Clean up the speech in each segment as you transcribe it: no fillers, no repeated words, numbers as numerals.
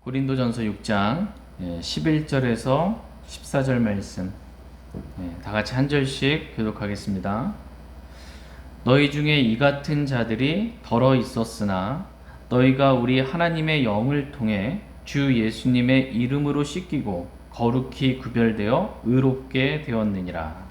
고린도전서 6장 11절에서 14절 말씀 다 같이 한 절씩 교독하겠습니다. 너희 중에 이 같은 자들이 덜어 있었으나 너희가 우리 하나님의 영을 통해 주 예수님의 이름으로 씻기고 거룩히 구별되어 의롭게 되었느니라.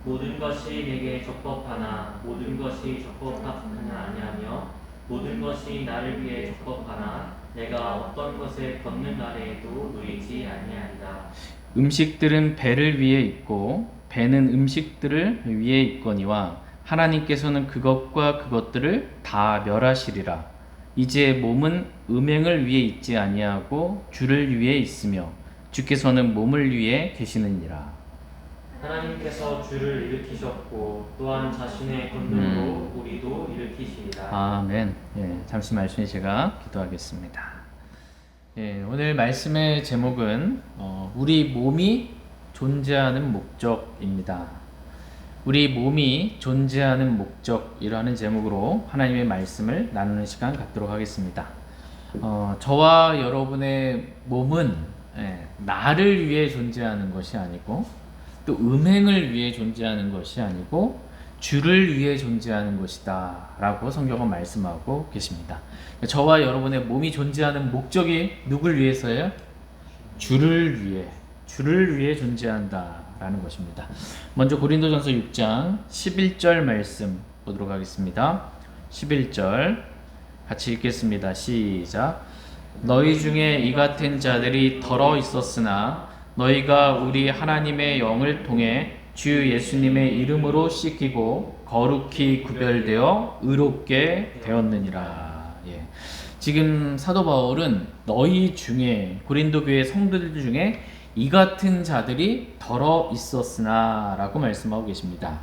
모든 것이 내게 적법하나 모든 것이 적법하느냐 아니하며 모든 것이 나를 위해 적법하나 내가 어떤 것에 걷는 아래에도 누리지 아니하리라. 음식들은 배를 위해 있고 배는 음식들을 위해 있거니와 하나님께서는 그것과 그것들을 다 멸하시리라. 이제 몸은 음행을 위해 있지 아니하고 주를 위해 있으며 주께서는 몸을 위해 계시느니라. 하나님께서 주를 일으키셨고 또한 자신의 권능으로 우리도 일으키시리라. 아멘. 잠시 말씀에 제가 기도하겠습니다. 오늘 말씀의 제목은 우리 몸이 존재하는 목적입니다. 우리 몸이 존재하는 목적이라는 제목으로 하나님의 말씀을 나누는 시간 갖도록 하겠습니다. 저와 여러분의 몸은 나를 위해 존재하는 것이 아니고 또 음행을 위해 존재하는 것이 아니고 주를 위해 존재하는 것이다 라고 성경은 말씀하고 계십니다. 저와 여러분의 몸이 존재하는 목적이 누굴 위해서예요? 주를 위해 존재한다 라는 것입니다. 먼저 고린도전서 6장 11절 말씀 보도록 하겠습니다. 11절 같이 읽겠습니다. 시작. 너희 중에 이 같은 자들이 덜어 있었으나 너희가 우리 하나님의 영을 통해 주 예수님의 이름으로 씻기고 거룩히 구별되어 의롭게 되었느니라. 지금 사도 바울은 너희 중에 고린도 교회 성도들 중에 이 같은 자들이 덜어 있었으나 라고 말씀하고 계십니다.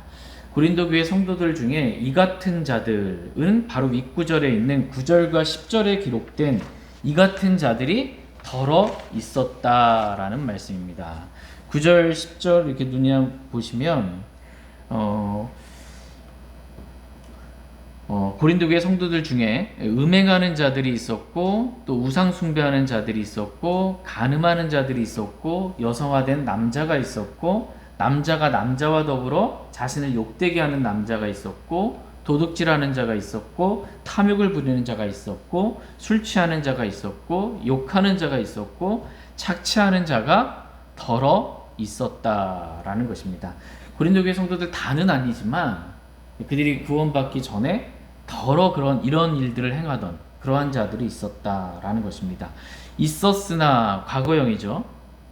고린도 교회 성도들 중에 이 같은 자들은 바로 윗구절에 있는 9절과 10절에 기록된 이 같은 자들이 덜어 있었다라는 말씀입니다. 9절, 10절 이렇게 눈에 보시면 고린도 교회 성도들 중에 음행하는 자들이 있었고 또 우상 숭배하는 자들이 있었고 간음하는 자들이 있었고 여성화된 남자가 있었고 남자가 남자와 더불어 자신을 욕되게 하는 남자가 있었고 도둑질하는 자가 있었고 탐욕을 부리는 자가 있었고 술 취하는 자가 있었고 욕하는 자가 있었고 착취하는 자가 덜어 있었다라는 것입니다. 고린도 교회 성도들 다는 아니지만 그들이 구원받기 전에 덜어 이런 일들을 행하던 그러한 자들이 있었다라는 것입니다. 있었으나 과거형이죠.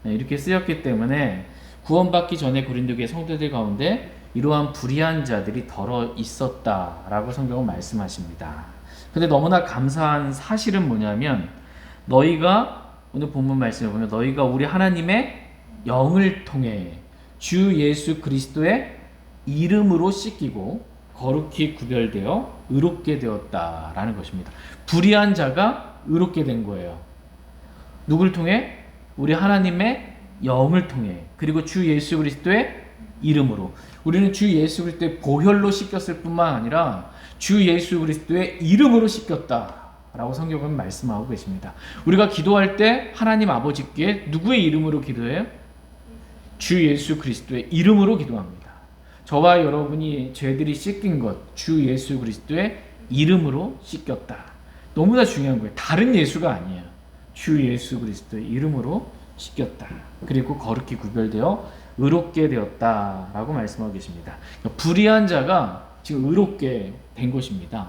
이렇게 쓰였기 때문에 구원받기 전에 고린도 교회 성도들 가운데 이러한 불의한 자들이 덜어 있었다라고 성경은 말씀하십니다. 근데 너무나 감사한 사실은 뭐냐면 너희가 오늘 본문 말씀을 보면 너희가 우리 하나님의 영을 통해 주 예수 그리스도의 이름으로 씻기고 거룩히 구별되어 의롭게 되었다라는 것입니다. 불의한 자가 의롭게 된 거예요. 누굴 통해? 우리 하나님의 영을 통해 그리고 주 예수 그리스도의 이름으로. 우리는 주 예수 그리스도의 보혈로 씻겼을 뿐만 아니라 주 예수 그리스도의 이름으로 씻겼다라고 성경은 말씀하고 계십니다. 우리가 기도할 때 하나님 아버지께 누구의 이름으로 기도해요? 주 예수 그리스도의 이름으로 기도합니다. 저와 여러분이 죄들이 씻긴 것, 주 예수 그리스도의 이름으로 씻겼다. 너무나 중요한 거예요. 다른 예수가 아니에요. 주 예수 그리스도의 이름으로 씻겼다. 그리고 거룩히 구별되어 의롭게 되었다라고 말씀하고 계십니다. 그러니까 불의한 자가 지금 의롭게 된 것입니다.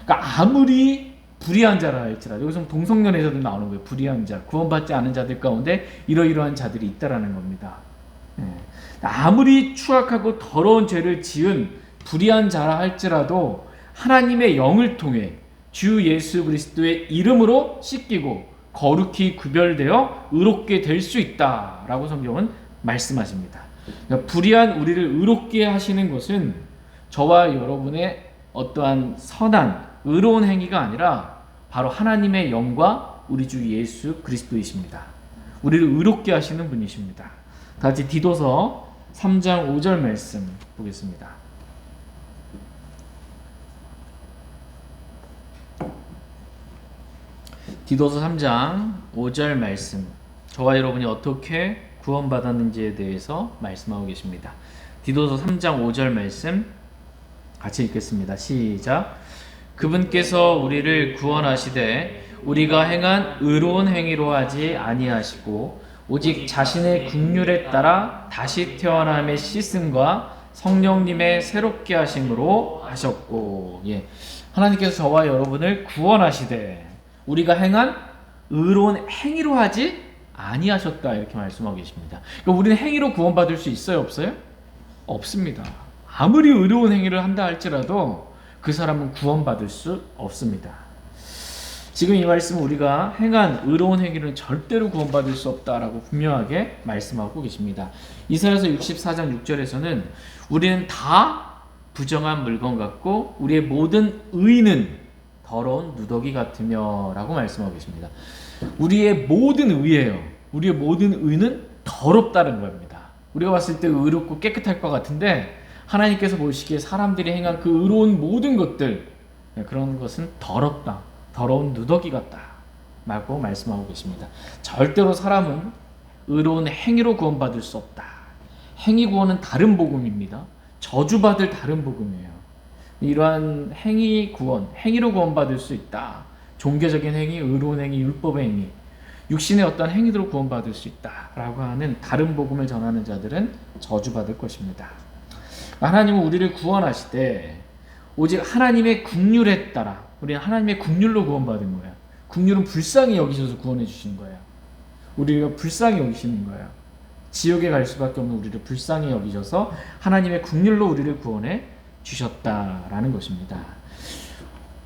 그러니까 아무리 불의한 자라 할지라도 여기서 동성연에서도 나오는 거예요. 불의한 자, 구원받지 않은 자들 가운데 이러이러한 자들이 있다라는 겁니다. 아무리 추악하고 더러운 죄를 지은 불의한 자라 할지라도 하나님의 영을 통해 주 예수 그리스도의 이름으로 씻기고 거룩히 구별되어 의롭게 될 수 있다라고 성경은 말씀하십니다. 그러니까 불의한 우리를 의롭게 하시는 것은 저와 여러분의 어떠한 선한 의로운 행위가 아니라 바로 하나님의 영과 우리 주 예수 그리스도이십니다. 우리를 의롭게 하시는 분이십니다. 다 같이 디도서 3장 5절 말씀 보겠습니다. 디도서 3장 5절 말씀. 저와 여러분이 어떻게 구원받았는지에 대해서 말씀하고 계십니다. 디도서 3장 5절 말씀 같이 읽겠습니다. 시작. 그분께서 우리를 구원하시되 우리가 행한 의로운 행위로 하지 아니하시고 오직 자신의 긍휼에 따라 다시 태어남의 씻음과 성령님의 새롭게 하심으로 하셨고, 하나님께서 저와 여러분을 구원하시되 우리가 행한 의로운 행위로 하지 아니하셨다, 이렇게 말씀하고 계십니다. 그러니까 우리는 행위로 구원받을 수 있어요, 없어요? 없습니다. 아무리 의로운 행위를 한다 할지라도 그 사람은 구원받을 수 없습니다. 지금 이 말씀은 우리가 행한 의로운 행위는 절대로 구원받을 수 없다라고 분명하게 말씀하고 계십니다. 이사야서 64장 6절에서는 우리는 다 부정한 물건 같고 우리의 모든 의는 더러운 누더기 같으며 라고 말씀하고 계십니다. 우리의 모든 의예요. 우리의 모든 의는 더럽다는 겁니다. 우리가 봤을 때 의롭고 깨끗할 것 같은데 하나님께서 보시기에 사람들이 행한 그 의로운 모든 것들, 그런 것은 더럽다, 더러운 누더기 같다 라고 말씀하고 계십니다. 절대로 사람은 의로운 행위로 구원받을 수 없다. 행위 구원은 다른 복음입니다. 저주받을 다른 복음이에요. 이러한 행위 구원, 행위로 구원받을 수 있다. 종교적인 행위, 의로운 행위, 율법의 행위, 육신의 어떤 행위로 구원받을 수 있다라고 하는 다른 복음을 전하는 자들은 저주받을 것입니다. 하나님은 우리를 구원하시되 오직 하나님의 긍휼에 따라, 우리는 하나님의 긍휼로 구원받은 거예요. 긍휼은 불쌍히 여기셔서 구원해 주신 거예요. 우리가 불쌍히 여기시는 거예요. 지옥에 갈 수밖에 없는 우리를 불쌍히 여기셔서 하나님의 긍휼로 우리를 구원해 주셨다라는 것입니다.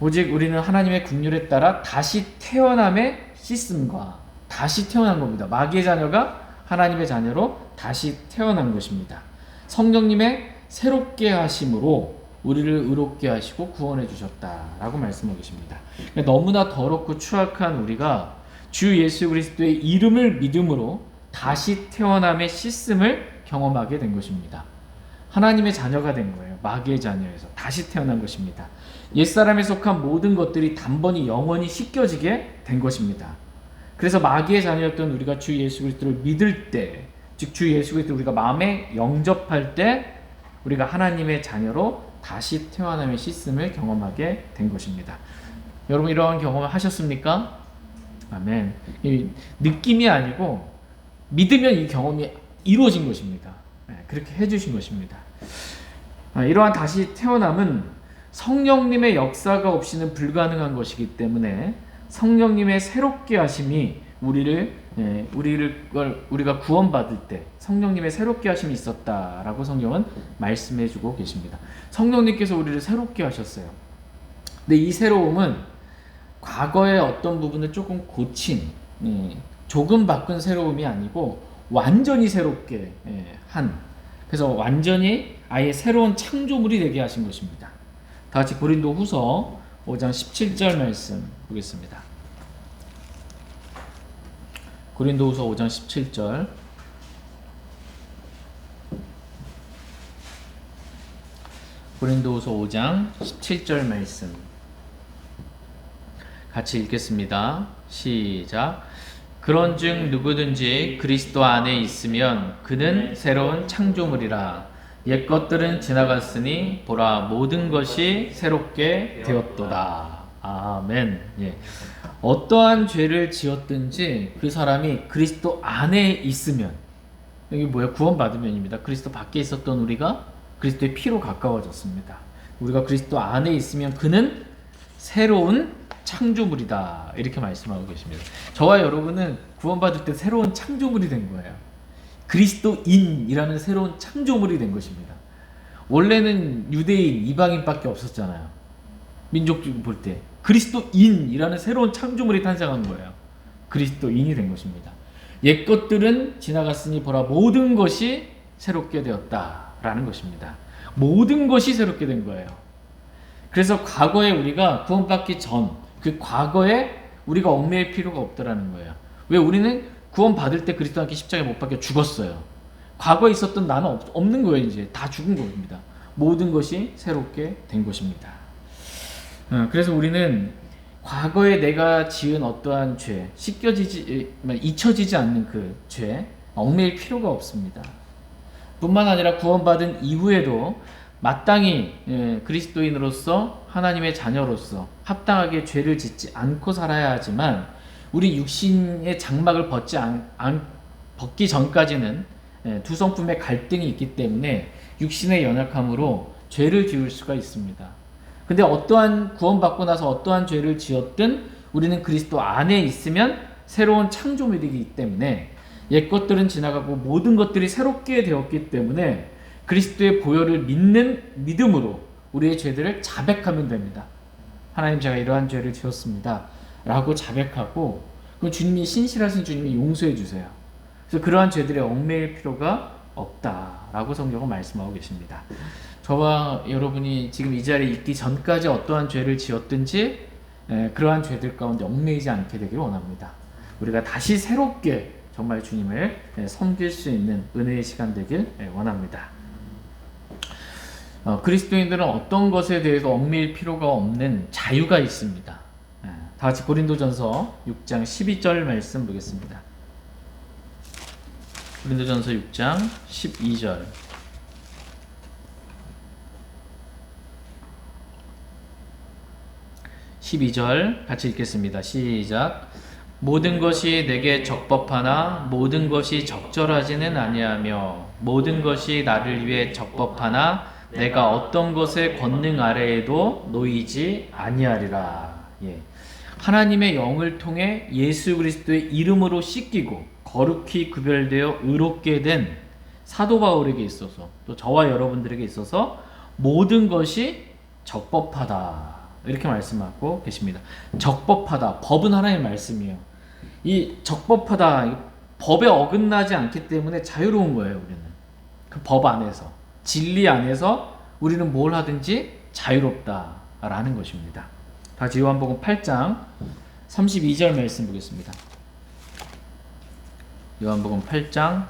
오직 우리는 하나님의 긍휼에 따라 다시 태어남의 씻음과, 다시 태어난 겁니다. 마귀의 자녀가 하나님의 자녀로 다시 태어난 것입니다. 성령님의 새롭게 하심으로 우리를 의롭게 하시고 구원해 주셨다라고 말씀하고 계십니다. 그러니까 너무나 더럽고 추악한 우리가 주 예수 그리스도의 이름을 믿음으로 다시 태어남의 씻음을 경험하게 된 것입니다. 하나님의 자녀가 된 거예요. 마귀의 자녀에서 다시 태어난 것입니다. 옛사람에 속한 모든 것들이 단번에 영원히 씻겨지게 된 것입니다. 그래서 마귀의 자녀였던 우리가 주 예수 그리스도를 믿을 때, 즉 주 예수 그리스도를 우리가 마음에 영접할 때 우리가 하나님의 자녀로 다시 태어남의 씻음을 경험하게 된 것입니다. 여러분 이러한 경험을 하셨습니까? 아멘. 이 느낌이 아니고 믿으면 이 경험이 이루어진 것입니다. 그렇게 해주신 것입니다. 이러한 다시 태어남은 성령님의 역사가 없이는 불가능한 것이기 때문에 성령님의 새롭게 하심이 우리가 구원받을 때 성령님의 새롭게 하심이 있었다라고 성경은 말씀해주고 계십니다. 성령님께서 우리를 새롭게 하셨어요. 근데 이 새로움은 과거의 어떤 부분을 조금 고친, 조금 바꾼 새로움이 아니고 완전히 새롭게 한, 그래서 완전히 아예 새로운 창조물이 되게 하신 것입니다. 다 같이 고린도후서 5장 17절 말씀 보겠습니다. 고린도후서 5장 17절. 고린도후서 5장 17절 말씀 같이 읽겠습니다. 시작. 그런즉 누구든지 그리스도 안에 있으면 그는 새로운 창조물이라. 옛 것들은 지나갔으니 보라 모든 것이 새롭게 되었도다. 아멘. 어떠한 죄를 지었든지 그 사람이 그리스도 안에 있으면, 여기 뭐야? 구원받으면입니다. 그리스도 밖에 있었던 우리가 그리스도의 피로 가까워졌습니다. 우리가 그리스도 안에 있으면 그는 새로운 창조물이다, 이렇게 말씀하고 계십니다. 저와 여러분은 구원받을 때 새로운 창조물이 된 거예요. 그리스도인이라는 새로운 창조물이 된 것입니다. 원래는 유대인, 이방인밖에 없었잖아요. 민족주의 볼 때 그리스도인이라는 새로운 창조물이 탄생한 거예요. 그리스도인이 된 것입니다. 옛 것들은 지나갔으니 보라 모든 것이 새롭게 되었다라는 것입니다. 모든 것이 새롭게 된 거예요. 그래서 과거에 우리가 구원받기 전 그 과거에 우리가 얽매일 필요가 없다라는 거예요. 왜? 우리는 구원받을 때 그리스도 함께 십자가에 못 박혀 죽었어요. 과거에 있었던 나는 없는 거예요. 이제 다 죽은 겁니다. 모든 것이 새롭게 된 것입니다. 그래서 우리는 과거에 내가 지은 어떠한 죄, 잊혀지지 않는 그 죄, 얽매일 필요가 없습니다. 뿐만 아니라 구원받은 이후에도 마땅히 그리스도인으로서 하나님의 자녀로서 합당하게 죄를 짓지 않고 살아야 하지만 우리 육신의 장막을 벗기 전까지는 두 성품의 갈등이 있기 때문에 육신의 연약함으로 죄를 지을 수가 있습니다. 근데 어떠한 구원받고 나서 어떠한 죄를 지었든 우리는 그리스도 안에 있으면 새로운 창조물이기 때문에 옛 것들은 지나가고 모든 것들이 새롭게 되었기 때문에 그리스도의 보혈을 믿는 믿음으로 우리의 죄들을 자백하면 됩니다. 하나님, 제가 이러한 죄를 지었습니다 라고 자백하고, 그럼 주님이, 신실하신 주님이 용서해 주세요. 그래서 그러한 죄들에 얽매일 필요가 없다라고 성경은 말씀하고 계십니다. 저와 여러분이 지금 이 자리에 있기 전까지 어떠한 죄를 지었든지 그러한 죄들 가운데 얽매이지 않게 되길 원합니다. 우리가 다시 새롭게 정말 주님을 섬길 수 있는 은혜의 시간 되길 원합니다. 그리스도인들은 어떤 것에 대해서 얽매일 필요가 없는 자유가 있습니다. 다 같이 고린도전서 6장 12절 말씀 보겠습니다. 고린도전서 6장 12절. 같이 읽겠습니다. 시작. 모든 것이 내게 적법하나 모든 것이 적절하지는 아니하며 모든 것이 나를 위해 적법하나 내가 어떤 것의 권능 아래에도 놓이지 아니하리라. 하나님의 영을 통해 예수 그리스도의 이름으로 씻기고 거룩히 구별되어 의롭게 된 사도 바울에게 있어서, 또 저와 여러분들에게 있어서 모든 것이 적법하다, 이렇게 말씀하고 계십니다. 적법하다, 법은 하나님의 말씀이에요. 이 적법하다, 법에 어긋나지 않기 때문에 자유로운 거예요. 우리는 그 법 안에서, 진리 안에서 우리는 뭘 하든지 자유롭다라는 것입니다. 다시 요한복음 8장 32절 말씀 보겠습니다. 요한복음 8장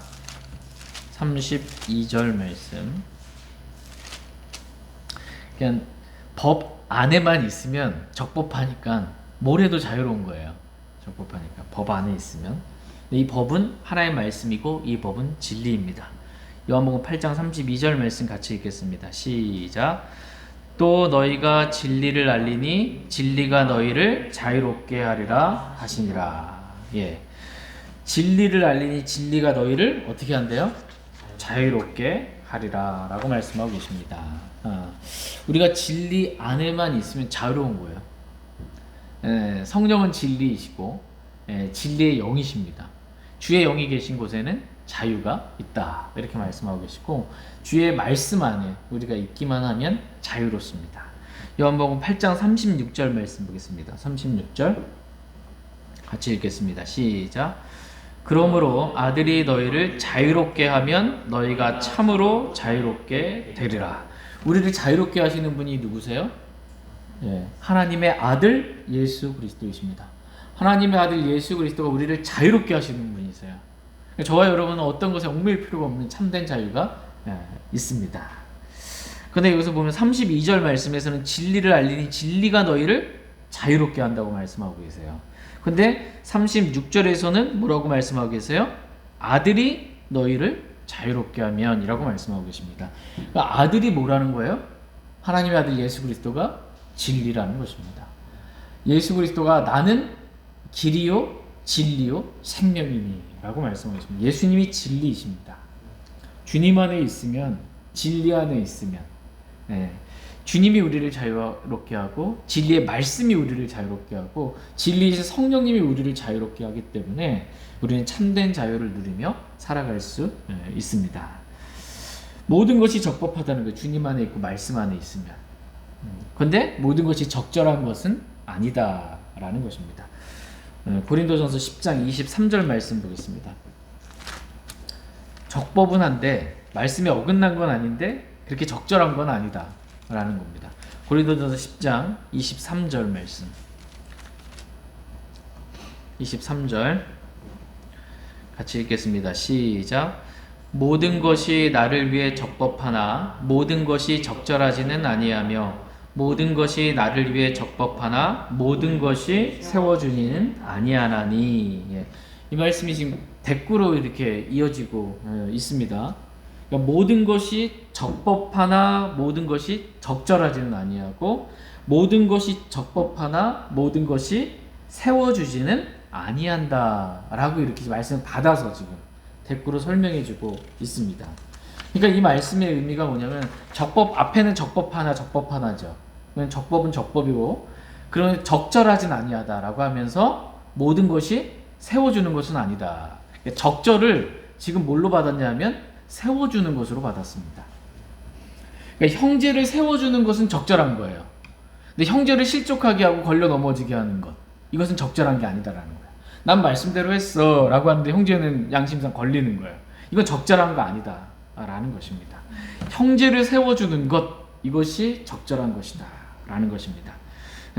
32절 말씀. 그냥 법 안에만 있으면 적법하니까 뭘 해도 자유로운 거예요. 적법하니까 법 안에 있으면. 이 법은 하나의 말씀이고 이 법은 진리입니다. 요한복음 8장 32절 말씀 같이 읽겠습니다. 시작. 또 너희가 진리를 알리니 진리가 너희를 자유롭게 하리라 하시니라. 진리를 알리니 진리가 너희를 어떻게 한대요? 자유롭게 하리라 라고 말씀하고 계십니다. 우리가 진리 안에만 있으면 자유로운 거예요. 성령은 진리이시고 진리의 영이십니다. 주의 영이 계신 곳에는 자유가 있다, 이렇게 말씀하고 계시고, 주의 말씀 안에 우리가 있기만 하면 자유롭습니다. 요한복음 8장 36절 말씀 보겠습니다. 36절 같이 읽겠습니다. 시작. 그러므로 아들이 너희를 자유롭게 하면 너희가 참으로 자유롭게 되리라. 우리를 자유롭게 하시는 분이 누구세요? 하나님의 아들 예수 그리스도이십니다. 하나님의 아들 예수 그리스도가 우리를 자유롭게 하시는 분이세요. 저와 여러분은 어떤 것에 얽매일 필요가 없는 참된 자유가 있습니다. 그런데 여기서 보면 32절 말씀에서는 진리를 알리니 진리가 너희를 자유롭게 한다고 말씀하고 계세요. 근데 36절에서는 뭐라고 말씀하고 계세요? 아들이 너희를 자유롭게 하면 이라고 말씀하고 계십니다. 그러니까 아들이 뭐라는 거예요? 하나님의 아들 예수 그리스도가 진리라는 것입니다. 예수 그리스도가 나는 길이요 진리요 생명이니 라고 말씀하고 계십니다. 예수님이 진리이십니다. 주님 안에 있으면, 진리 안에 있으면 주님이 우리를 자유롭게 하고 진리의 말씀이 우리를 자유롭게 하고 진리이신 성령님이 우리를 자유롭게 하기 때문에 우리는 참된 자유를 누리며 살아갈 수 있습니다. 모든 것이 적법하다는 거예요. 주님 안에 있고 말씀 안에 있으면. 그런데 모든 것이 적절한 것은 아니다라는 것입니다. 고린도전서 10장 23절 말씀 보겠습니다. 적법은 한데 말씀에 어긋난 건 아닌데 그렇게 적절한 건 아니다 라는 겁니다. 고린도전서 10장 23절 말씀. 23절 같이 읽겠습니다. 시작. 모든 것이 나를 위해 적법하나 모든 것이 적절하지는 아니하며 모든 것이 나를 위해 적법하나 모든 것이 세워주니는 아니하나니. 예. 이 말씀이 지금 대꾸로 이렇게 이어지고 있습니다. 그러니까 모든 것이 적법하나 모든 것이 적절하지는 아니하고 모든 것이 적법하나 모든 것이 세워주지는 아니한다라고 이렇게 말씀을 받아서 지금 대꾸로 설명해주고 있습니다. 그러니까 이 말씀의 의미가 뭐냐면 적법 앞에는 적법하나 적법하나죠. 적법은 적법이고 그러면 적절하진 아니하다라고 하면서 모든 것이 세워주는 것은 아니다. 적절을 지금 뭘로 받았냐면 세워주는 것으로 받았습니다. 그러니까 형제를 세워주는 것은 적절한 거예요. 근데 형제를 실족하게 하고 걸려 넘어지게 하는 것, 이것은 적절한 게 아니다라는 거예요. 난 말씀대로 했어 라고 하는데 형제는 양심상 걸리는 거예요. 이건 적절한 거 아니다 라는 것입니다. 형제를 세워주는 것, 이것이 적절한 것이다 라는 것입니다.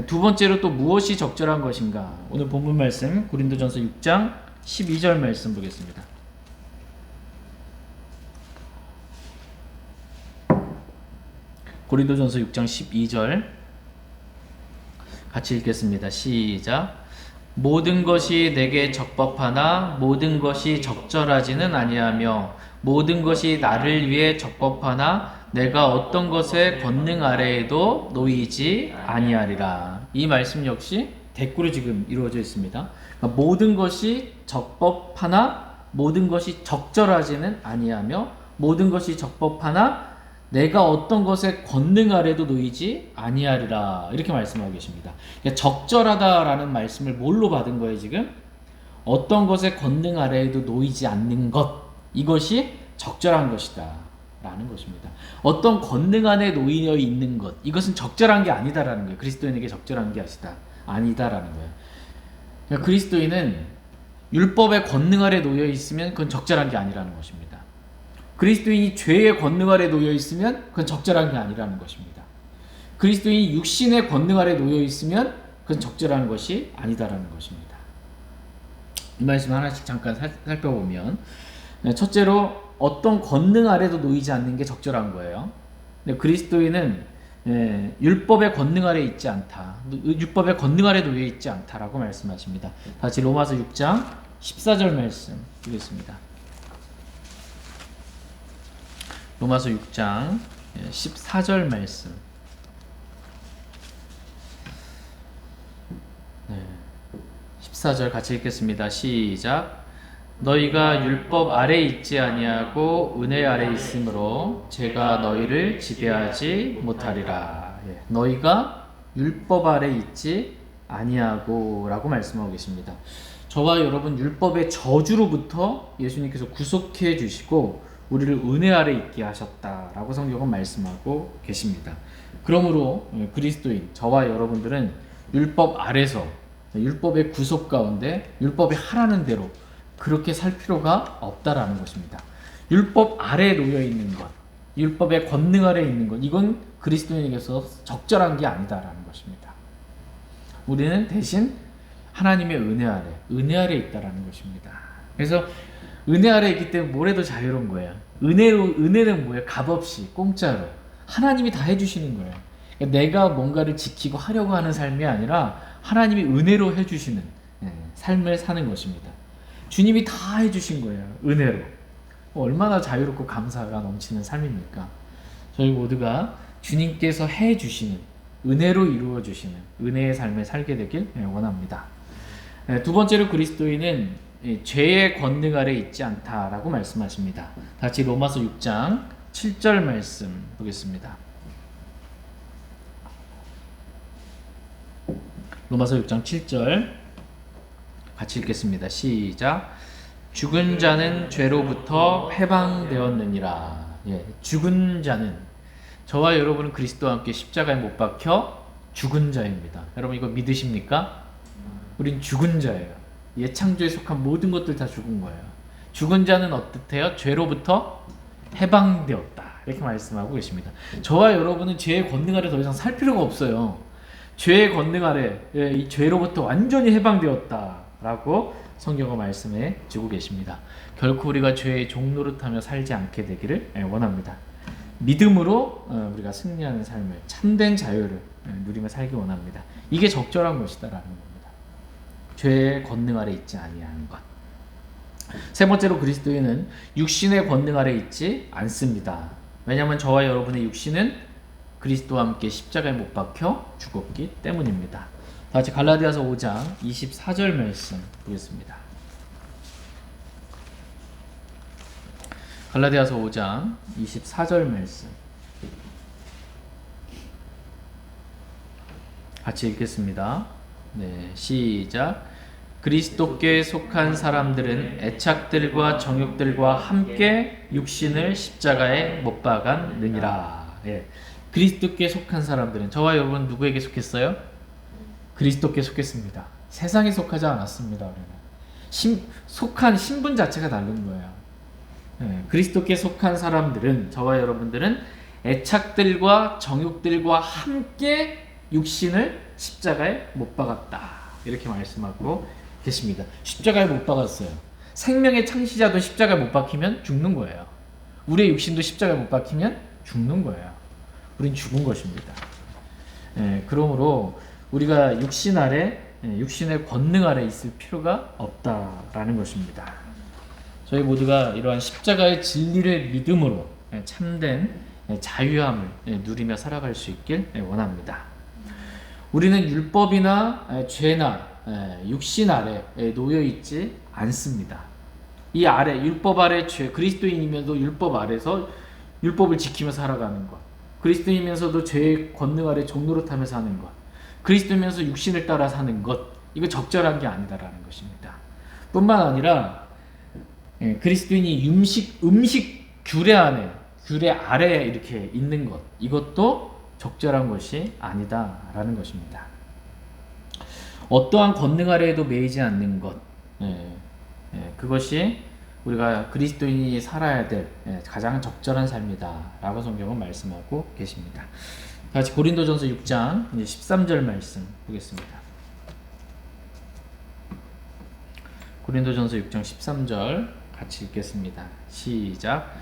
두 번째로 또 무엇이 적절한 것인가? 오늘 본문 말씀 고린도전서 6장 12절 말씀 보겠습니다. 고린도전서 6장 12절 같이 읽겠습니다. 시작. 모든 것이 내게 적법하나 모든 것이 적절하지는 아니하며 모든 것이 나를 위해 적법하나 내가 어떤 것의 권능 아래에도 놓이지 아니하리라. 이 말씀 역시 대꾸로 지금 이루어져 있습니다. 그러니까 모든 것이 적법하나 모든 것이 적절하지는 아니하며 모든 것이 적법하나 내가 어떤 것의 권능 아래도 놓이지 아니하리라. 이렇게 말씀하고 계십니다. 그러니까 적절하다라는 말씀을 뭘로 받은 거예요 지금? 어떤 것의 권능 아래에도 놓이지 않는 것, 이것이 적절한 것이다 라는 것입니다. 어떤 권능 안에 놓여 있는 것, 이것은 적절한 게 아니다라는 거예요. 그리스도인에게 적절한 게 아니다라는 거예요. 그러니까 그리스도인은 율법의 권능 아래 놓여 있으면 그건 적절한 게 아니라는 것입니다. 그리스도인이 죄의 권능 아래 놓여 있으면 그건 적절한 게 아니라는 것입니다. 그리스도인이 육신의 권능 아래 놓여 있으면 그건 적절한 것이 아니다라는 것입니다. 이 말씀 하나씩 잠깐 살펴보면, 첫째로 어떤 권능 아래도 놓이지 않는 게 적절한 거예요. 근데 그리스도인은 율법의 권능 아래 있지 않다. 율법의 권능 아래 놓여 있지 않다라고 말씀하십니다. 다시 로마서 6장 14절 말씀 보겠습니다. 로마서 6장 14절 말씀. 14절 같이 읽겠습니다. 시작. 너희가 율법 아래 있지 아니하고 은혜 아래 있으므로 제가 너희를 지배하지 못하리라. 너희가 율법 아래 있지 아니하고 라고 말씀하고 계십니다. 저와 여러분 율법의 저주로부터 예수님께서 구속해 주시고 우리를 은혜 아래 있게 하셨다라고 성경은 말씀하고 계십니다. 그러므로 그리스도인 저와 여러분들은 율법 아래서 율법의 구속 가운데 율법이 하라는 대로 그렇게 살 필요가 없다라는 것입니다. 율법 아래에 놓여 있는 것, 율법의 권능 아래에 있는 것, 이건 그리스도인에게서 적절한 게 아니다라는 것입니다. 우리는 대신 하나님의 은혜 아래에 있다라는 것입니다. 그래서 은혜 아래에 있기 때문에 뭘 해도 자유로운 거예요. 은혜는 뭐예요? 값없이 공짜로 하나님이 다 해주시는 거예요. 그러니까 내가 뭔가를 지키고 하려고 하는 삶이 아니라 하나님이 은혜로 해주시는 삶을 사는 것입니다. 주님이 다 해주신 거예요. 은혜로. 얼마나 자유롭고 감사가 넘치는 삶입니까? 저희 모두가 주님께서 해주시는 은혜로 이루어주시는 은혜의 삶을 살게 되길 원합니다. 두 번째로 그리스도인은 죄의 권능 아래 있지 않다라고 말씀하십니다. 다시 로마서 6장 7절 말씀 보겠습니다. 로마서 6장 7절 같이 읽겠습니다. 시작. 죽은 자는 죄로부터 해방되었느니라. 죽은 자는, 저와 여러분은 그리스도와 함께 십자가에 못 박혀 죽은 자입니다. 여러분 이거 믿으십니까? 우린 죽은 자예요. 예창조에 속한 모든 것들 다 죽은 거예요. 죽은 자는 어떻대요? 죄로부터 해방되었다. 이렇게 말씀하고 계십니다. 저와 여러분은 죄의 권능 아래 더 이상 살 필요가 없어요. 죄의 권능 아래, 이 죄로부터 완전히 해방되었다라고 성경은 말씀해 주고 계십니다. 결코 우리가 죄의 종노릇하며 살지 않게 되기를 원합니다. 믿음으로 우리가 승리하는 삶을, 참된 자유를 누리며 살기 원합니다. 이게 적절한 것이다라는 겁니다. 죄의 권능 아래 있지 아니하는 것. 세 번째로 그리스도인은 육신의 권능 아래 있지 않습니다. 왜냐하면 저와 여러분의 육신은 그리스도와 함께 십자가에 못 박혀 죽었기 때문입니다. 다 같이 갈라디아서 5장 24절 말씀 보겠습니다. 갈라디아서 5장 24절 말씀 같이 읽겠습니다. 네, 시작. 그리스도께 속한 사람들은 애착들과 정욕들과 함께 육신을 십자가에 못 박았느니라. 예. 그리스도께 속한 사람들은, 저와 여러분 누구에게 속했어요? 그리스도께 속했습니다. 세상에 속하지 않았습니다. 속한 신분 자체가 다른 거예요. 예. 그리스도께 속한 사람들은, 저와 여러분들은 애착들과 정욕들과 함께 육신을 십자가에 못 박았다. 이렇게 말씀하고 계십니다. 십자가에 못 박았어요. 생명의 창시자도 십자가에 못 박히면 죽는 거예요. 우리의 육신도 십자가에 못 박히면 죽는 거예요. 우린 죽은 것입니다. 그러므로 우리가 육신 아래, 육신의 권능 아래 있을 필요가 없다라는 것입니다. 저희 모두가 이러한 십자가의 진리를 믿음으로 참된 자유함을 누리며 살아갈 수 있길 원합니다. 우리는 율법이나 죄나 육신 아래 놓여 있지 않습니다. 이 아래, 율법 아래 그리스도인이면서 율법 아래서 율법을 지키며 살아가는 것, 그리스도인이면서도 죄의 권능 아래 종노릇하며 사는 것, 그리스도이면서 육신을 따라 사는 것, 이거 적절한 게 아니다라는 것입니다. 뿐만 아니라 그리스도인이 음식 규례 안에, 규례 아래에 이렇게 있는 것, 이것도 적절한 것이 아니다라는 것입니다. 어떠한 권능 아래에도 매이지 않는 것, 그것이 우리가 그리스도인이 살아야 될 가장 적절한 삶이다라고 성경은 말씀하고 계십니다. 같이 고린도전서 6장 13절 말씀 보겠습니다. 고린도전서 6장 13절 같이 읽겠습니다. 시작.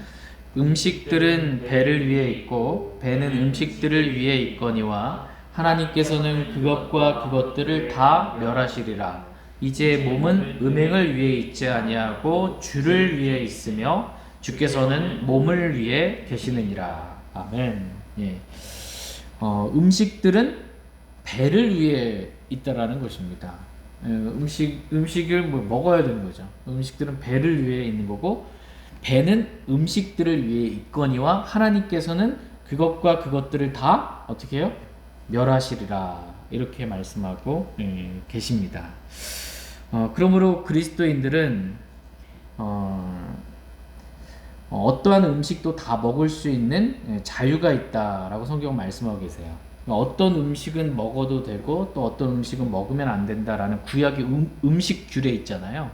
음식들은 배를 위해 있고 배는 음식들을 위해 있거니와 하나님께서는 그것과 그것들을 다 멸하시리라. 이제 몸은 음행을 위해 있지 아니하고 주를 위해 있으며 주께서는 몸을 위해 계시느니라. 아멘. 예. 음식들은 배를 위해 있다라는 것입니다. 음식을 먹어야 되는 거죠. 음식들은 배를 위해 있는 거고, 배는 음식들을 위해 있거니와 하나님께서는 그것과 그것들을 다 어떻게 해요? 멸하시리라. 이렇게 말씀하고 계십니다. 그러므로 그리스도인들은 어떠한 음식도 다 먹을 수 있는 자유가 있다라고 성경 말씀하고 계세요. 어떤 음식은 먹어도 되고 또 어떤 음식은 먹으면 안 된다라는 구약의 음식 규례 있잖아요.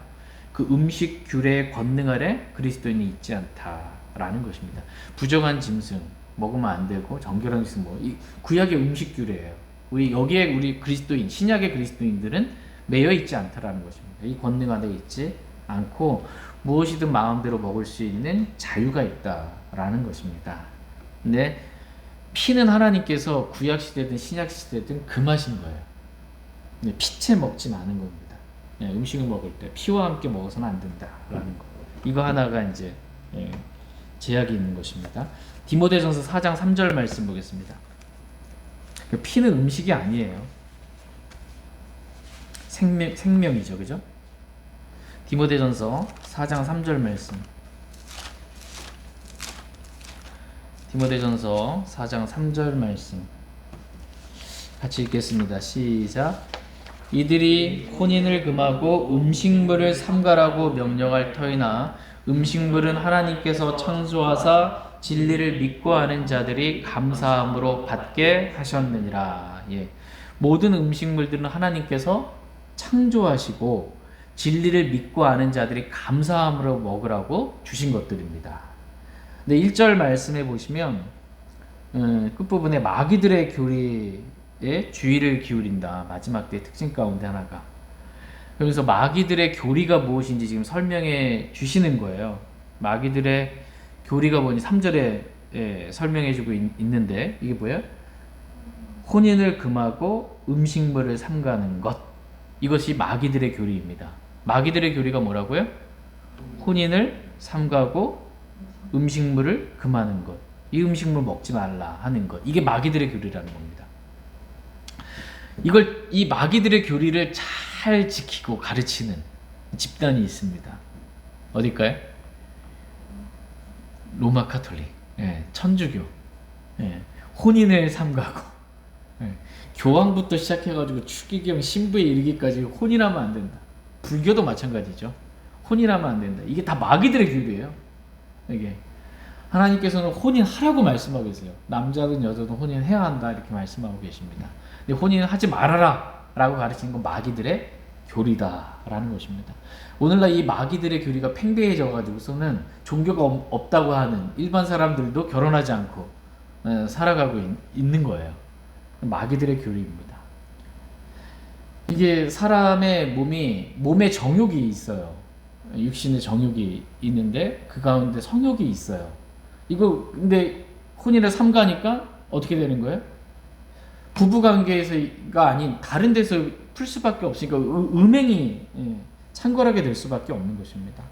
그 음식 규례의 권능 아래 그리스도인이 있지 않다라는 것입니다. 부정한 짐승 먹으면 안 되고 정결한 짐승 이 구약의 음식 규례예요. 우리 그리스도인, 신약의 그리스도인들은 매여 있지 않다라는 것입니다. 이 권능 안에 있지 않고 무엇이든 마음대로 먹을 수 있는 자유가 있다라는 것입니다. 근데 피는 하나님께서 구약 시대든 신약 시대든 금하신 거예요. 피채 먹지 마는 겁니다. 음식을 먹을 때 피와 함께 먹어서는 안 된다라는 거. 이거 하나가 이제 제약이 있는 것입니다. 디모데전서 4장 3절 말씀 보겠습니다. 피는 음식이 아니에요. 생명이죠, 그죠? 디모데전서 4장 3절 말씀. 디모데전서 4장 3절 말씀 같이 읽겠습니다. 시작. 이들이 혼인을 금하고 음식물을 삼가라고 명령할 터이나 음식물은 하나님께서 창조하사 진리를 믿고 하는 자들이 감사함으로 받게 하셨느니라. 예. 모든 음식물들은 하나님께서 창조하시고 진리를 믿고 아는 자들이 감사함으로 먹으라고 주신 것들입니다. 근데 1절 말씀해 보시면 끝부분에 마귀들의 교리에 주의를 기울인다. 마지막 때의 특징 가운데 하나가. 그래서 마귀들의 교리가 무엇인지 지금 설명해 주시는 거예요. 마귀들의 교리가 뭐니 3절에 설명해주고 있는데 이게 뭐예요? 혼인을 금하고 음식물을 삼가는 것. 이것이 마귀들의 교리입니다. 마귀들의 교리가 뭐라고요? 혼인을 삼가고 음식물을 금하는 것. 이 음식물 먹지 말라 하는 것. 이게 마귀들의 교리라는 겁니다. 이 마귀들의 교리를 잘 지키고 가르치는 집단이 있습니다. 어딜까요? 로마 카톨릭, 천주교, 혼인을 삼가고, 교황부터 시작해가지고 추기경 신부에 이르기까지 혼인하면 안 된다. 불교도 마찬가지죠. 혼인하면 안 된다. 이게 다 마귀들의 교리예요. 이게 하나님께서는 혼인하라고 말씀하고 계세요. 남자든 여자든 혼인해야 한다 이렇게 말씀하고 계십니다. 근데 혼인을 하지 말아라 라고 가르치는 건 마귀들의 교리다라는 것입니다. 오늘날 이 마귀들의 교리가 팽배해져 가지고서는 종교가 없다고 하는 일반 사람들도 결혼하지 않고 살아가고 있는 거예요. 마귀들의 교리입니다. 이게 사람의 몸에 정욕이 있어요. 육신의 정욕이 있는데 그 가운데 성욕이 있어요. 이거 근데 혼인을 삼가니까 어떻게 되는 거예요? 부부관계에서가 아닌 다른 데서 풀 수밖에 없으니까 음행이 창궐하게 될 수밖에 없는 것입니다.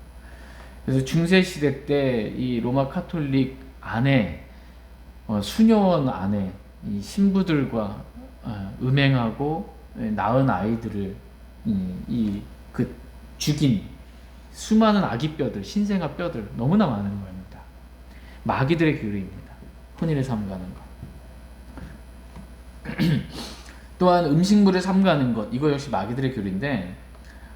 그래서 중세시대 때 이 로마 카톨릭 안에 수녀원 안에 이 신부들과 음행하고 낳은 아이들을 죽인 수많은 아기 뼈들, 신생아 뼈들 너무나 많은 겁니다. 마귀들의 교리입니다. 혼인을 삼가는 것. 또한 음식물을 삼가는 것, 이거 역시 마귀들의 교리인데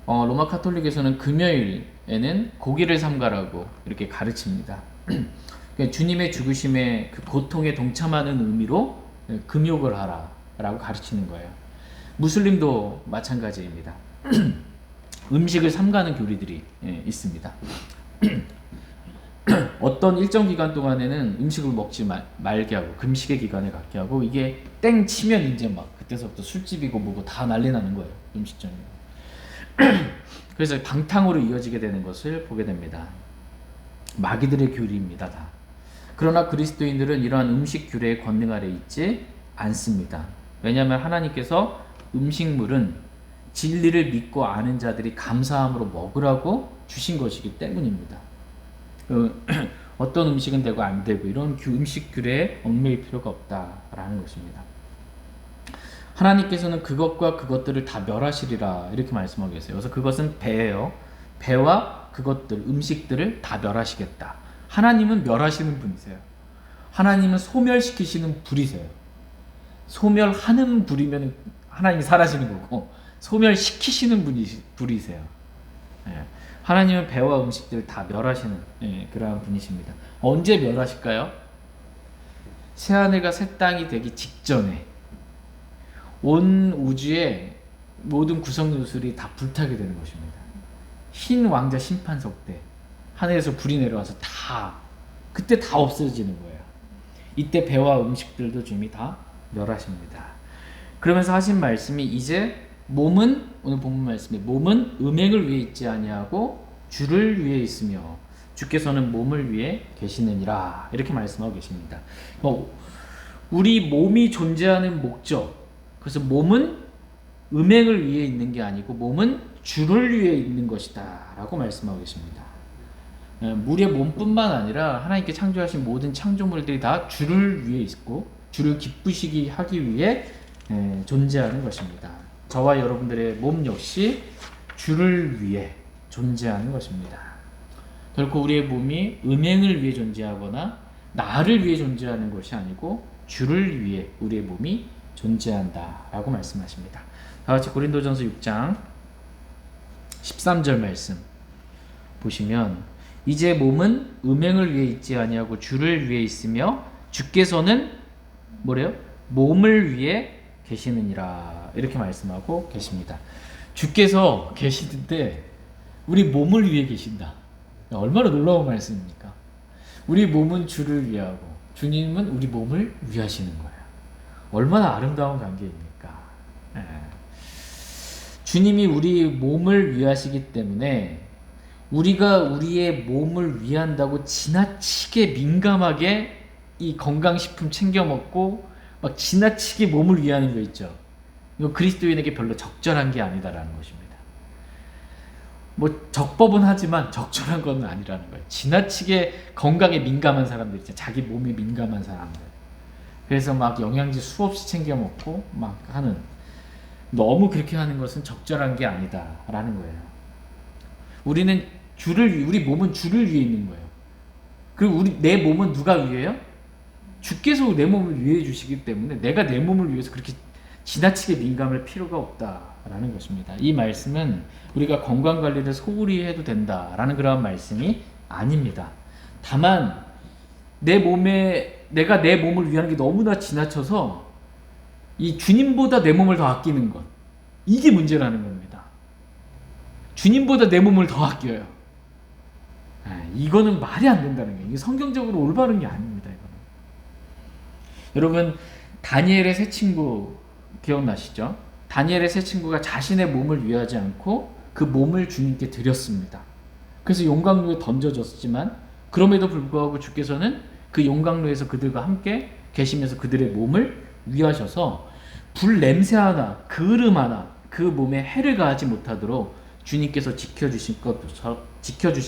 로마 카톨릭에서는 금요일에는 고기를 삼가라고 이렇게 가르칩니다. 그러니까 주님의 죽으심의 그 고통에 동참하는 의미로 금욕을 하라라고 가르치는 거예요. 무슬림도 마찬가지입니다. 음식을 삼가는 교리들이 있습니다. 어떤 일정 기간 동안에는 음식을 먹지 말게 하고 금식의 기간을 갖게 하고 이게 땡 치면 이제 막 그때서부터 술집이고 뭐고 다 난리 나는 거예요. 음식점이. 그래서 방탕으로 이어지게 되는 것을 보게 됩니다. 마귀들의 교리입니다. 다. 그러나 그리스도인들은 이러한 음식 규례의 권능 아래 있지 않습니다. 왜냐하면 하나님께서 음식물은 진리를 믿고 아는 자들이 감사함으로 먹으라고 주신 것이기 때문입니다. 어떤 음식은 되고 안 되고 이런 음식 규례에 얽매일 필요가 없다라는 것입니다. 하나님께서는 그것과 그것들을 다 멸하시리라 이렇게 말씀하고 계세요. 그래서 그것은 배예요. 배와 그것들, 음식들을 다 멸하시겠다. 하나님은 멸하시는 분이세요. 하나님은 소멸시키시는 불이세요. 소멸하는 불이면 하나님이 사라지는 거고 소멸시키시는 불이세요. 하나님은 배와 음식들을 다 멸하시는 그러한 분이십니다. 언제 멸하실까요? 새하늘과 새 땅이 되기 직전에 온 우주의 모든 구성 요소들이 다 불타게 되는 것입니다. 흰 왕자 심판석 때 하늘에서 불이 내려와서 그때 다 없어지는 거예요. 이때 배와 음식들도 주님이 다 멸하십니다. 그러면서 하신 말씀이 이제 오늘 본문 말씀에 몸은 음행을 위해 있지 아니하고 주를 위해 있으며 주께서는 몸을 위해 계시느니라 이렇게 말씀하고 계십니다. 우리 몸이 존재하는 목적, 그래서 몸은 음행을 위해 있는 게 아니고 몸은 주를 위해 있는 것이다 라고 말씀하고 계십니다. 우리의 몸뿐만 아니라 하나님께 창조하신 모든 창조물들이 다 주를 위해 있고 주를 기쁘시게 하기 위해 존재하는 것입니다. 저와 여러분들의 몸 역시 주를 위해 존재하는 것입니다. 결코 우리의 몸이 음행을 위해 존재하거나 나를 위해 존재하는 것이 아니고 주를 위해 우리의 몸이 존재한다라고 말씀하십니다. 다같이 고린도전서 6장 13절 말씀 보시면 이제 몸은 음행을 위해 있지 아니하고 주를 위해 있으며 주께서는 뭐래요? 몸을 위해 계시느니라 이렇게 말씀하고 계십니다. 주께서 계시는데 우리 몸을 위해 계신다. 얼마나 놀라운 말씀입니까? 우리 몸은 주를 위하고 주님은 우리 몸을 위하시는 거예요. 얼마나 아름다운 관계입니까? 주님이 우리 몸을 위하시기 때문에 우리가 우리의 몸을 위한다고 지나치게 민감하게 이 건강식품 챙겨 먹고 막 지나치게 몸을 위하는 거 있죠. 이거 그리스도인에게 별로 적절한 게 아니다라는 것입니다. 뭐 적법은 하지만 적절한 건 아니라는 거예요. 지나치게 건강에 민감한 사람들 있죠. 자기 몸이 민감한 사람들. 그래서 막 영양제 수없이 챙겨 먹고 막 하는, 너무 그렇게 하는 것은 적절한 게 아니다라는 거예요. 우리 몸은 주를 위해 있는 거예요. 그리고 내 몸은 누가 위해요? 주께서 내 몸을 위해 주시기 때문에 내가 내 몸을 위해서 그렇게 지나치게 민감할 필요가 없다라는 것입니다. 이 말씀은 우리가 건강관리를 소홀히 해도 된다라는 그런 말씀이 아닙니다. 다만 내가 내 몸을 위하는 게 너무나 지나쳐서 이 주님보다 내 몸을 더 아끼는 것, 이게 문제라는 겁니다. 주님보다 내 몸을 더 아껴요. 이거는 말이 안 된다는 거예요. 이게 성경적으로 올바른 게 아닙니다. 이거는. 여러분, 다니엘의 세 친구 기억나시죠? 다니엘의 세 친구가 자신의 몸을 위하지 않고 그 몸을 주님께 드렸습니다. 그래서 용광로에 던져졌지만 그럼에도 불구하고 주께서는 그 용광로에서 그들과 함께 계시면서 그들의 몸을 위하셔서 불 냄새 하나, 그을음 하나 그 몸에 해를 가하지 못하도록 주님께서 지켜주신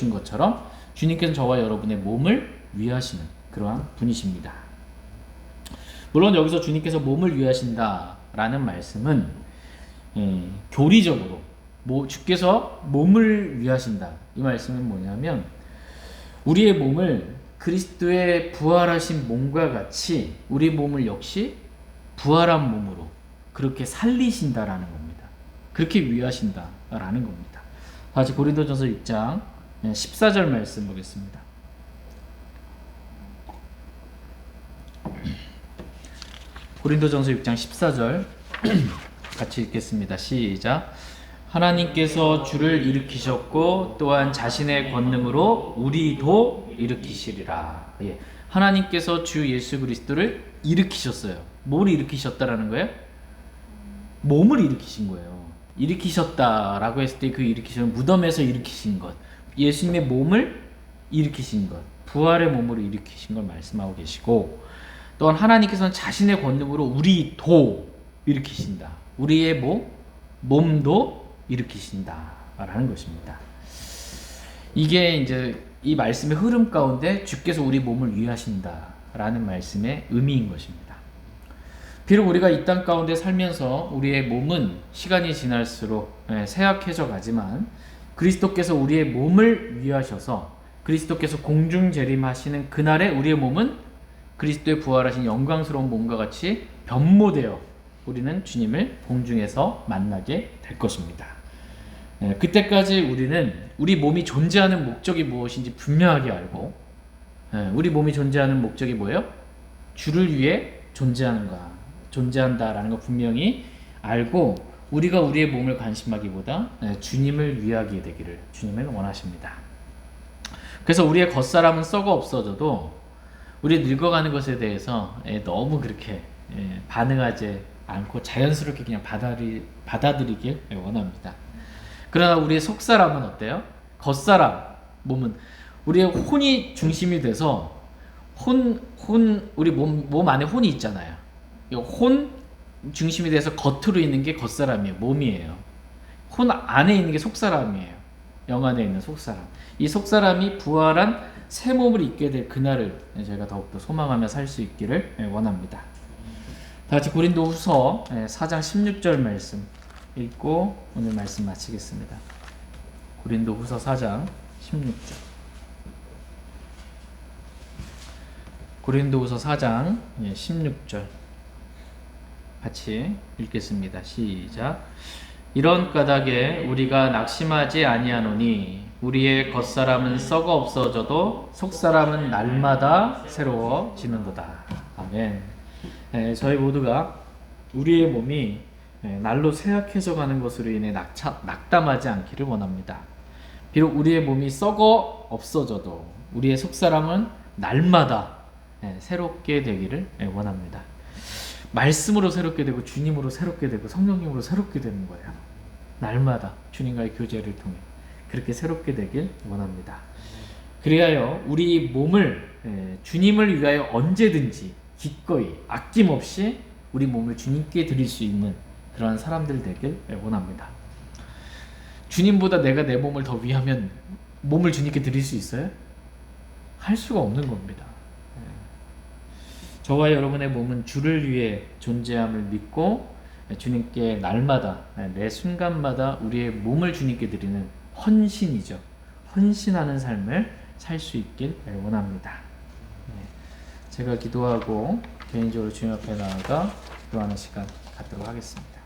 것처럼 주님께서 저와 여러분의 몸을 위하시는 그러한 분이십니다. 물론 여기서 주님께서 몸을 위하신다라는 말씀은 교리적으로 주께서 몸을 위하신다, 이 말씀은 뭐냐면 우리의 몸을 그리스도의 부활하신 몸과 같이 우리 몸을 역시 부활한 몸으로 그렇게 살리신다라는 겁니다. 그렇게 위하신다라는 겁니다. 다시 고린도전서 6장 14절 말씀 보겠습니다. 고린도전서 6장 14절 같이 읽겠습니다. 시작. 하나님께서 주를 일으키셨고 또한 자신의 권능으로 우리도 일으키시리라. 예. 하나님께서 주 예수 그리스도를 일으키셨어요. 뭘 일으키셨다라는 거예요? 몸을 일으키신 거예요. 일으키셨다라고 했을 때 그 일으키신 무덤에서 일으키신 것, 예수님의 몸을 일으키신 것, 부활의 몸으로 일으키신 걸 말씀하고 계시고, 또한 하나님께서는 자신의 권능으로 우리도 일으키신다. 우리의 몸도 일으키신다라는 것입니다. 이게 이제 이 말씀의 흐름 가운데 주께서 우리 몸을 위하신다라는 말씀의 의미인 것입니다. 비록 우리가 이 땅 가운데 살면서 우리의 몸은 시간이 지날수록 쇠약해져 가지만 그리스도께서 우리의 몸을 위하셔서 그리스도께서 공중 재림하시는 그날에 우리의 몸은 그리스도의 부활하신 영광스러운 몸과 같이 변모되어 우리는 주님을 공중에서 만나게 될 것입니다. 그때까지 우리는 우리 몸이 존재하는 목적이 무엇인지 분명하게 알고, 우리 몸이 존재하는 목적이 뭐예요? 주를 위해 존재한다라는 걸 분명히 알고 우리가 우리의 몸을 관심하기보다 주님을 위하게 되기를 주님은 원하십니다. 그래서 우리의 겉사람은 썩어 없어져도 우리 늙어가는 것에 대해서 너무 그렇게 반응하지 않고 자연스럽게 그냥 받아들이길 원합니다. 그러나 우리의 속사람은 어때요? 겉사람, 몸은 우리의 혼이 중심이 돼서 우리 몸 안에 혼이 있잖아요. 이 혼 중심이 돼서 겉으로 있는 게 겉사람이에요. 몸이에요. 혼 안에 있는 게 속사람이에요. 영 안에 있는 속사람. 이 속사람이 부활한 새 몸을 입게 될 그날을 저희가 더욱더 소망하며 살 수 있기를 원합니다. 다같이 고린도후서 4장 16절 말씀 읽고 오늘 말씀 마치겠습니다. 고린도후서 4장 16절. 고린도후서 4장 16절 같이 읽겠습니다. 시작. 이런 까닭에 우리가 낙심하지 아니하노니 우리의 겉사람은 썩어 없어져도 속사람은 날마다 새로워지는도다. 아멘. 저희 모두가 우리의 몸이 날로 쇠약해져 가는 것으로 인해 낙담하지 않기를 원합니다. 비록 우리의 몸이 썩어 없어져도 우리의 속사람은 날마다 새롭게 되기를 원합니다. 말씀으로 새롭게 되고 주님으로 새롭게 되고 성령님으로 새롭게 되는 거예요. 날마다 주님과의 교제를 통해 그렇게 새롭게 되길 원합니다. 그리하여 우리 몸을 주님을 위하여 언제든지 기꺼이 아낌없이 우리 몸을 주님께 드릴 수 있는 그러한 사람들 되길 원합니다. 주님보다 내가 내 몸을 더 위하면 몸을 주님께 드릴 수 있어요? 할 수가 없는 겁니다. 저와 여러분의 몸은 주를 위해 존재함을 믿고 주님께 날마다 매 순간마다 우리의 몸을 주님께 드리는 헌신이죠. 헌신하는 삶을 살 수 있길 원합니다. 제가 기도하고 개인적으로 주님 앞에 나아가 기도하는 시간 갖도록 하겠습니다.